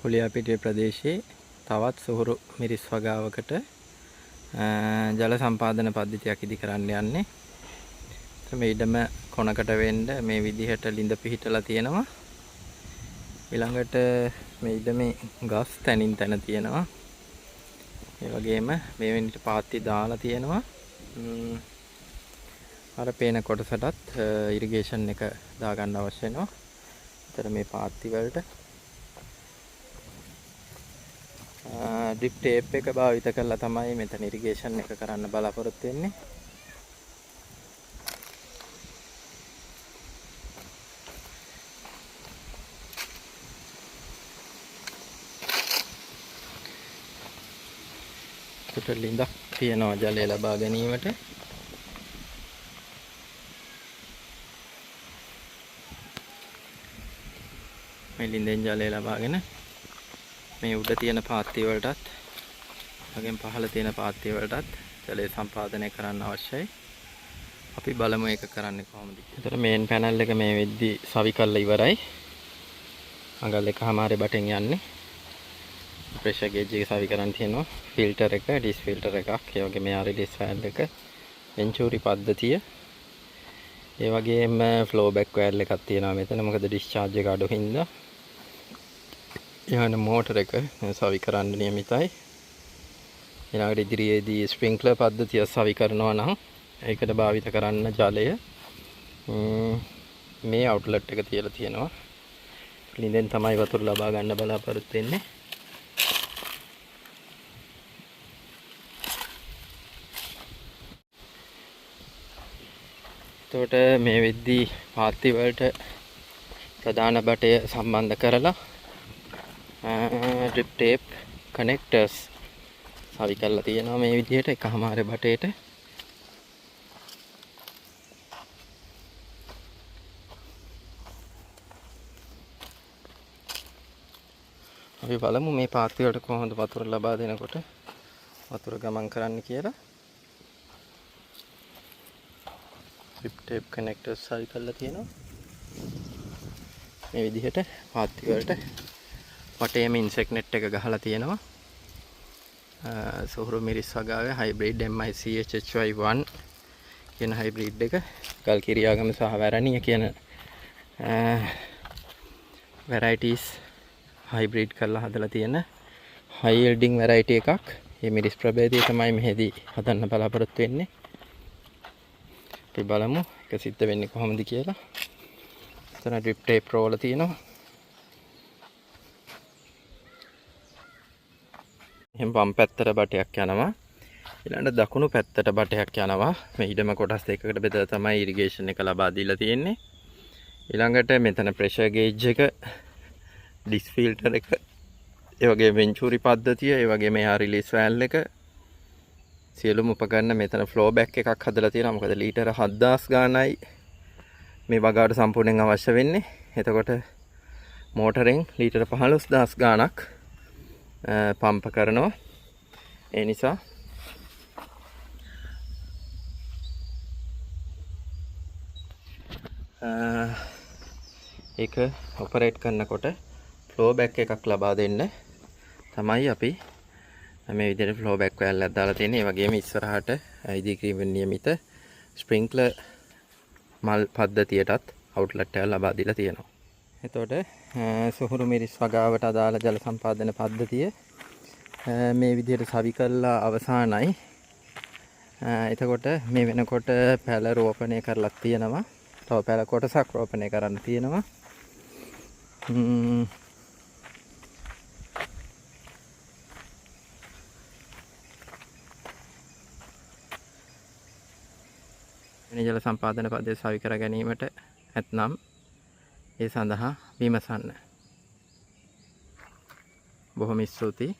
කුලියාපිටිය ප්‍රදේශයේ තවත් සොහොරු මිරිස් වගාවකට ජල සම්පාදන පද්ධතියක් ඉදි කරන්න යන්නේ. මේ ඉඩම කොනකට වෙන්න මේ විදිහට ලිඳ පිහිටලා තියෙනවා. ඊළඟට මේ ඉඩමේ ගස් තනින් තන තියෙනවා. ඒ වගේම මේ වෙනිට පාත්ති දාලා තියෙනවා. අර පේන කොටසටත් ඉරිගේෂන් එක දාගන්න අවශ්‍ය වෙනවා. ඒතර මේ පාත්ති වලට ඩ්‍රිප් ටේප් එක භාවිත කරලා තමයි මෙතන ඉරිගේෂන් එක කරන්න බලාපොරොත්තු වෙන්නේ. කොට ලිඳක් තියනවා ජලය ලබා ගැනීමට. මේ ලිඳෙන් ජලය ලබාගෙන මේ උඩ තියෙන පාත්ති වලටත් වගේම පහළ තියෙන පාත්ති වලටත් ජලය සම්පාදනය කරන්න අවශ්‍යයි. අපි බලමු ඒක කරන්නේ කොහොමද. ඒතර මේන් පැනල් එක මේ වෙද්දි සවි කරලා ඉවරයි. අඟල් එකමාරේ බටෙන් යන්නේ. ප්‍රෙෂර් ගේජ් එක සවි කරන් තියෙනවා. ෆිල්ටර් එක, ඩිස් ෆිල්ටර් එකක්, ඒ වගේම මෙයා රිලීස් වෑල්ව් එක, වෙන්චූරි පද්ධතිය. ඒ වගේම ෆ්ලෝ බෑක් වෑල්ව් එකක් තියෙනවා මෙතන. මොකද ඩිස්චාර්ජ් එක අඩු හින්දා. යන මෝටර එක සවි කරන්න නියමිතයි. ඊළඟට ඉදිරියේදී ස්ප්‍රින්ක්ලර් පද්ධතිය සවි කරනවා නම් ඒකට භාවිත කරන්න ජලය මේ අවුට්ලට් එක තියලා තියෙනවා. ලිඳෙන් තමයි වතුර ලබා ගන්න බලාපොරොත්තු වෙන්නේ. එතකොට මේ වෙද්දී පාත්ති වලට ප්‍රධාන බටය සම්බන්ධ කරලා ඩ්‍රිප් ටේප් කනෙක්ටර්ස් සවි කරලා තියෙනවා මේ විදිහට එකමාරේ බටේට. අපි බලමු මේ පාත්ති වලට කොහොමද වතුර ලබා දෙනකොට වතුර ගමන් කරන්න කියලා. ඩ්‍රිප් ටේප් කනෙක්ටර්ස් සවි කරලා තියෙනවා මේ විදිහට පාත්ති වලට. වටේම ඉන්සෙක්ට් නෙට් එක ගහලා තියෙනවා. සොහොරු මිරිස් වගාවේ හයිබ්‍රිඩ් MICHHY1 කියන හයිබ්‍රිඩ් එක ගල්කිරියාගම සහ වැරණිය කියන වැරයිටිස් හයිබ්‍රිඩ් කරලා හදලා තියෙන හයි යීල්ඩින් වැරයිටි එකක්. මේ මිරිස් ප්‍රභේදය තමයි මෙහෙදී හදන්න බලාපොරොත්තු වෙන්නේ. අපි බලමු ඒක සිද්ධ වෙන්නේ කොහොමද කියලා. එතන ඩ්‍රිප් ටේප් රෝල තියෙනවා. එහෙනම් වම් පැත්තට බටයක් යනවා. ඊළඟට දකුණු පැත්තට බටයක් යනවා. මේ ඉඩම කොටස් දෙකකට බෙදලා තමයි ඉරිගේෂන් එක ලබා දීලා තියෙන්නේ. ඊළඟට මෙතන ප්‍රෙෂර් ගේජ් එක, ඩිස් ෆිල්ටර් එක, ඒ වගේ වෙන්චූරි පද්ධතිය, ඒ වගේ මෙහා රිලීස් වෑල්ව් එක, සියලුම උපකරණ මෙතන ෆ්ලෝ බෑක් එකක් හදලා තියෙනවා. මොකද ලීටර 7000 ගානයි මේ වගාවට සම්පූර්ණයෙන් අවශ්‍ය වෙන්නේ. එතකොට මෝටරෙන් ලීටර 15000 ගානක් පම්ප කරනවා. ඒ නිසා ඒක ඔපරේට් කරනකොට ෆ්ලෝ බෑක් එකක් ලබා දෙන්න තමයි අපි මේ විදිහට ෆ්ලෝ බෑක් වෑල්ව් එකක් දාලා තියෙන්නේ. ඒ වගේම ඉස්සරහට ඉදිකිරීම නියමිත ස්ප්‍රින්ක්ලර් මල් පද්ධතියටත් අවුට්ලට් එක ලබා දීලා තියෙනවා. එතකොට සොහොරු මිරිස් වගාවට අදාළ ජල සම්පාදන පද්ධතිය මේ විදිහට සවි කරලා අවසానයි. එතකොට මේ වෙනකොට පැල රෝපණය කරලා තියෙනවා. තව පැල කොටසක් රෝපණය කරන්න තියෙනවා. මේ ජල සම්පාදන පද්ධතිය සවි කර ගැනීමට නැත්නම් ඒ සඳහා විමසන්න. බොහොම ස්තුතියි.